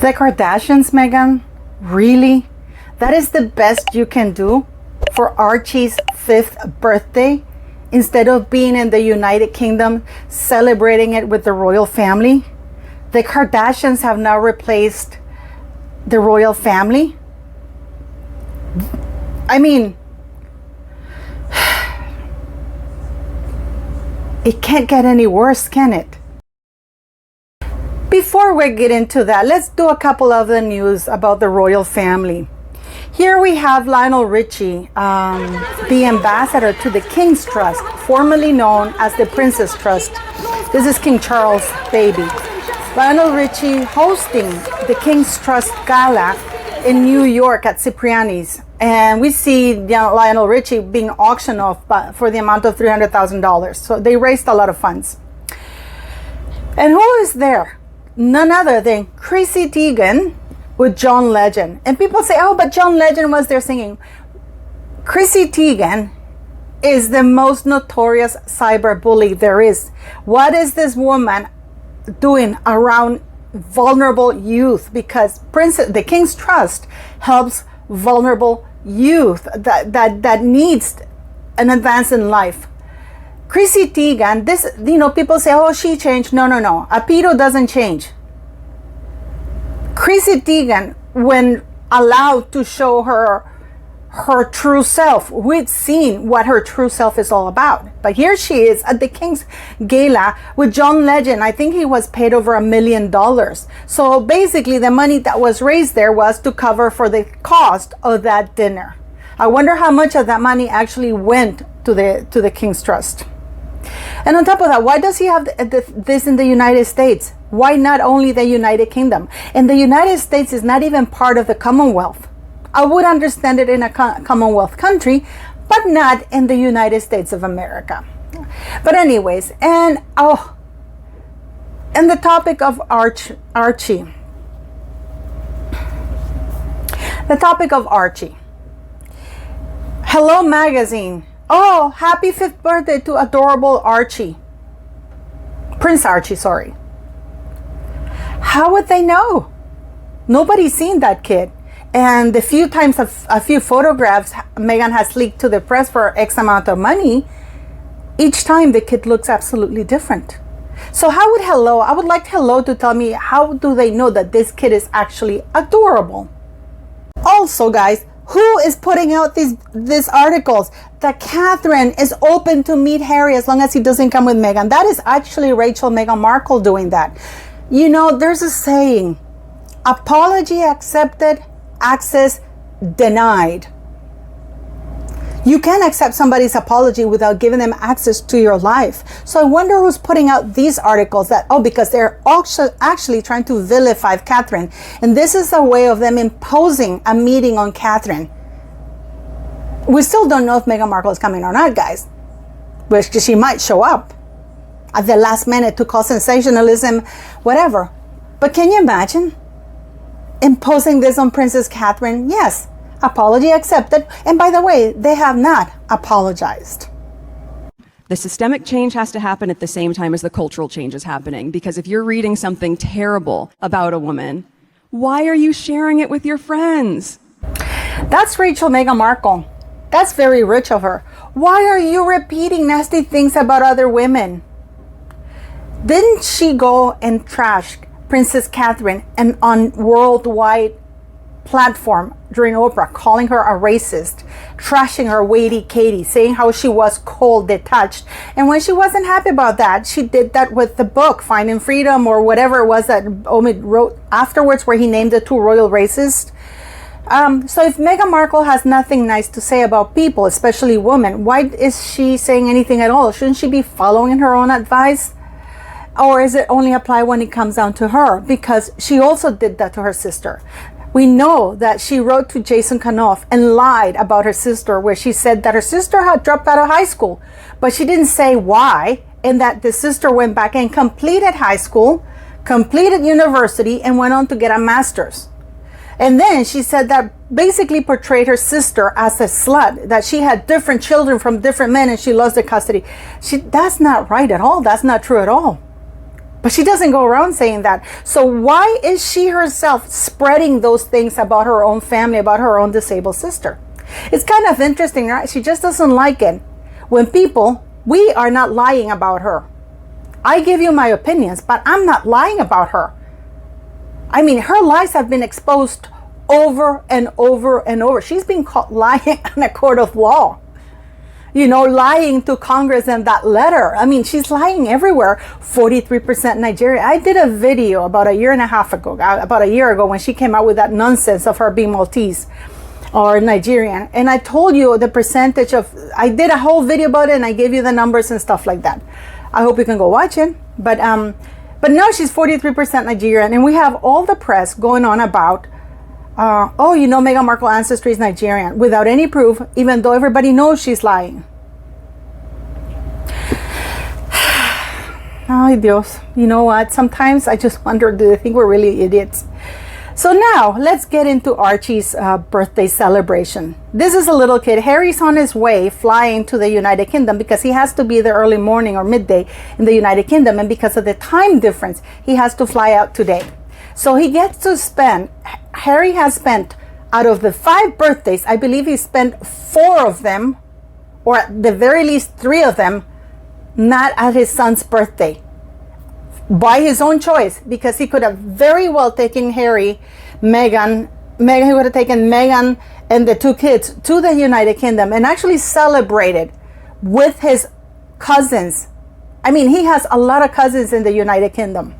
The Kardashians, Meghan? Really? That is the best you can do for Archie's 5th birthday? Instead of being in the United Kingdom celebrating it with the royal family? The Kardashians have now replaced the royal family? I mean, it can't get any worse, can it? Before we get into that, let's do a couple of the news about the royal family. Here we have Lionel Richie, the ambassador to the King's Trust, formerly known as the Princess Trust. This is King Charles' baby. Lionel Richie hosting the King's Trust Gala in New York at Cipriani's. And we see Lionel Richie being auctioned off for the amount of $300,000. So they raised a lot of funds. And who is there? None other than Chrissy Teigen with John Legend. And people say, oh, but John Legend was there singing. Chrissy Teigen is the most notorious cyber bully there is. What is this woman doing around vulnerable youth? Because the King's Trust helps vulnerable youth that needs an advance in life. Chrissy Teigen, this, people say, oh, she changed. No. A pedo doesn't change. Chrissy Teigen, when allowed to show her true self, we've seen what her true self is all about. But here she is at the King's Gala with John Legend. I think he was paid over $1 million. So basically the money that was raised there was to cover for the cost of that dinner. I wonder how much of that money actually went to the King's Trust. And on top of that, why does he have this in the United States? Why not only the United Kingdom? And the United States is not even part of the Commonwealth. I would understand it in a Commonwealth country, but not in the United States of America. But anyways, and the topic of Archie. The topic of Archie. Hello Magazine. Oh, happy 5th birthday to adorable Archie. Prince Archie, sorry. How would they know? Nobody's seen that kid. And the few times a few photographs Meghan has leaked to the press for X amount of money, each time the kid looks absolutely different. So I would like Hello to tell me, how do they know that this kid is actually adorable? Also, guys, who is putting out these articles that Catherine is open to meet Harry as long as he doesn't come with Meghan? That is actually Meghan Markle doing that. There's a saying, apology accepted, access denied. You can't accept somebody's apology without giving them access to your life. So I wonder who's putting out these articles because they're actually trying to vilify Catherine. And this is a way of them imposing a meeting on Catherine. We still don't know if Meghan Markle is coming or not, guys. Which she might show up at the last minute to cause sensationalism, whatever. But can you imagine imposing this on Princess Catherine? Yes. Apology accepted. And by the way, they have not apologized. The systemic change has to happen at the same time as the cultural change is happening. Because if you're reading something terrible about a woman, why are you sharing it with your friends? That's Meghan Markle. That's very rich of her. Why are you repeating nasty things about other women? Didn't she go and trash Princess Catherine and on worldwide platform during Oprah, calling her a racist, trashing her Waity Katie, saying how she was cold, detached? And when she wasn't happy about that, she did that with the book Finding Freedom, or whatever it was that Omid wrote afterwards, where he named the 2 royal racists. So if Meghan Markle has nothing nice to say about people, especially women, why is she saying anything at all? Shouldn't she be following her own advice? Or is it only apply when it comes down to her? Because she also did that to her sister. We know that she wrote to Jason Kanoff and lied about her sister, where she said that her sister had dropped out of high school, but she didn't say why, and that the sister went back and completed high school, completed university, and went on to get a master's. And then she said that basically portrayed her sister as a slut, that she had different children from different men and she lost the custody. That's not right at all. That's not true at all. But she doesn't go around saying that. So why is she herself spreading those things about her own family, about her own disabled sister? It's kind of interesting, right? She just doesn't like it when we are not lying about her. I give you my opinions, but I'm not lying about her. I mean, her lies have been exposed over and over and over. She's been caught lying in a court of law. Lying to Congress and that letter. I mean, she's lying everywhere. 43% Nigeria. I did a video about a year ago when she came out with that nonsense of her being Maltese or Nigerian. And I told you the percentage I did a whole video about it, and I gave you the numbers and stuff like that. I hope you can go watch it. But now she's 43% Nigerian, and we have all the press going on about Meghan Markle's ancestry is Nigerian without any proof, even though everybody knows she's lying. Ay, Dios. You know what? Sometimes I just wonder, do they think we're really idiots? So now, let's get into Archie's birthday celebration. This is a little kid. Harry's on his way flying to the United Kingdom because he has to be there early morning or midday in the United Kingdom. And because of the time difference, he has to fly out today. So Harry has spent, out of the 5 birthdays, I believe he spent 4 of them, or at the very least 3 of them, not at his son's birthday. By his own choice, because he could have very well taken Meghan, he would have taken Meghan and the 2 kids to the United Kingdom and actually celebrated with his cousins. I mean, he has a lot of cousins in the United Kingdom.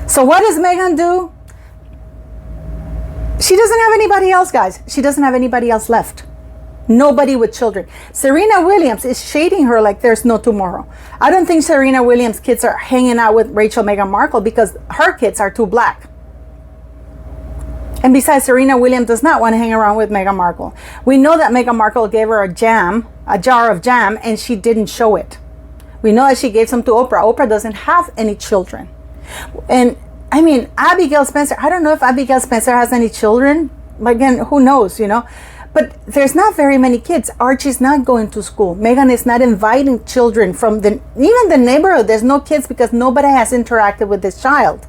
So what does Meghan do? She doesn't have anybody else, guys. She doesn't have anybody else left. Nobody with children. Serena Williams is shading her like there's no tomorrow. I don't think Serena Williams' kids are hanging out with Meghan Markle because her kids are too black. And besides, Serena Williams does not want to hang around with Meghan Markle. We know that Meghan Markle gave her a jar of jam, and she didn't show it. We know that she gave some to Oprah. Oprah doesn't have any children. And I mean, Abigail Spencer, I don't know if Abigail Spencer has any children. Again, who knows, But there's not very many kids. Archie's not going to school. Meghan is not inviting children from even the neighborhood. There's no kids because nobody has interacted with this child.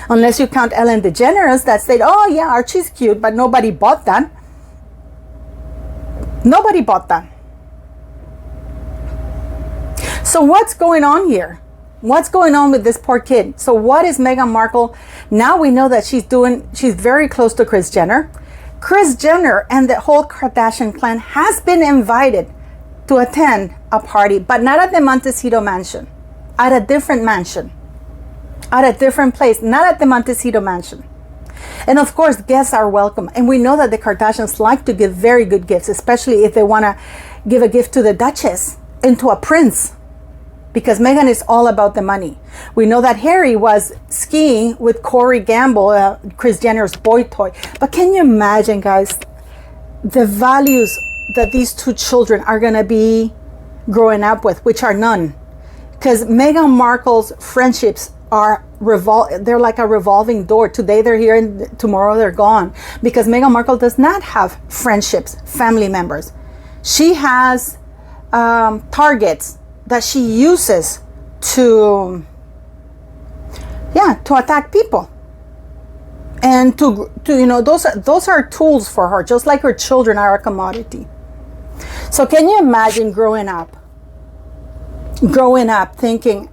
Unless you count Ellen DeGeneres that said, oh yeah, Archie's cute, but nobody bought that. Nobody bought that. So what's going on here? What's going on with this poor kid? So what is Meghan Markle? Now we know that she's very close to Kris Jenner. Kris Jenner and the whole Kardashian clan has been invited to attend a party, but not at the Montecito mansion, at a different mansion, at a different place, not at the Montecito mansion. And of course, guests are welcome. And we know that the Kardashians like to give very good gifts, especially if they want to give a gift to the Duchess and to a prince, because Meghan is all about the money. We know that Harry was skiing with Corey Gamble, Kris Jenner's boy toy. But can you imagine, guys, the values that these 2 children are going to be growing up with, which are none? Because Meghan Markle's friendships are they're like a revolving door. Today they're here and tomorrow they're gone. Because Meghan Markle does not have friendships, family members. She has targets that she uses to attack people, and to those are tools for her, just like her children are a commodity. So can you imagine growing up thinking,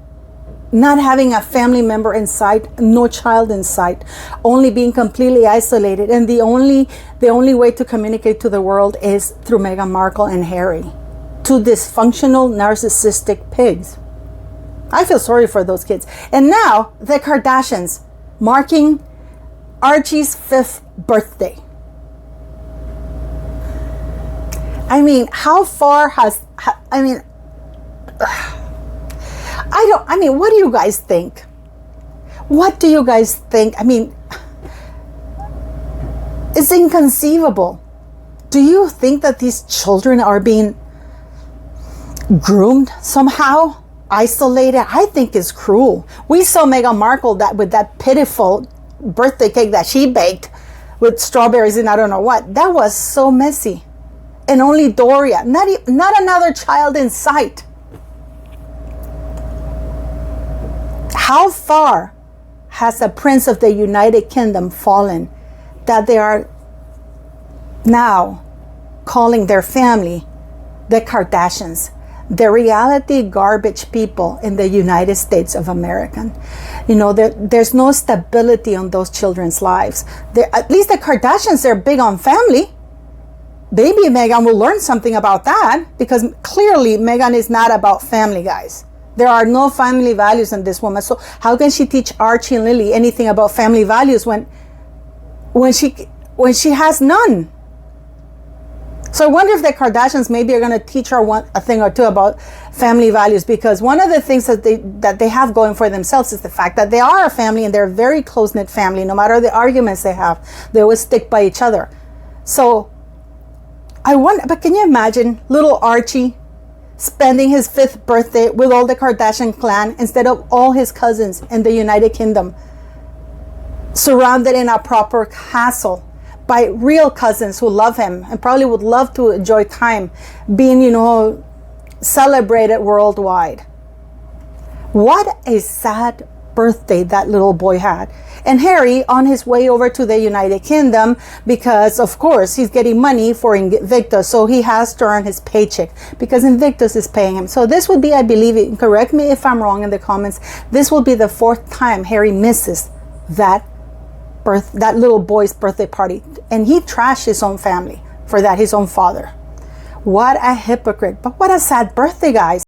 not having a family member in sight, no child in sight, only being completely isolated, and the only way to communicate to the world is through Meghan Markle and Harry? 2 dysfunctional, narcissistic pigs. I feel sorry for those kids. And now, the Kardashians, marking Archie's 5th birthday. I mean, what do you guys think? What do you guys think? I mean, it's inconceivable. Do you think that these children are being groomed somehow, isolated? I think it's cruel. We saw Meghan Markle with that pitiful birthday cake that she baked with strawberries and I don't know what. That was so messy. And only Doria, not another child in sight. How far has the Prince of the United Kingdom fallen that they are now calling their family the Kardashians, the reality garbage people in the United States of America? You know, there's no stability on those children's lives. At least the Kardashians, they're big on family. Maybe Meghan will learn something about that, because clearly Meghan is not about family, guys. There are no family values in this woman. So how can she teach Archie and Lily anything about family values when she has none? So I wonder if the Kardashians maybe are going to teach her a thing or two about family values, because one of the things that they have going for themselves is the fact that they are a family, and they're a very close-knit family. No matter the arguments they have, they always stick by each other. So I wonder, but can you imagine little Archie spending his 5th birthday with all the Kardashian clan instead of all his cousins in the United Kingdom, surrounded in a proper castle by real cousins who love him and probably would love to enjoy time being, you know, celebrated worldwide. What a sad birthday that little boy had. And Harry on his way over to the United Kingdom, because of course he's getting money for Invictus, so he has to earn his paycheck because Invictus is paying him. So this would be, I believe, correct me if I'm wrong in the comments, this will be the 4th time Harry misses that little boy's birthday party, and he trashed his own family for that, his own father. What a hypocrite. But what a sad birthday, guys.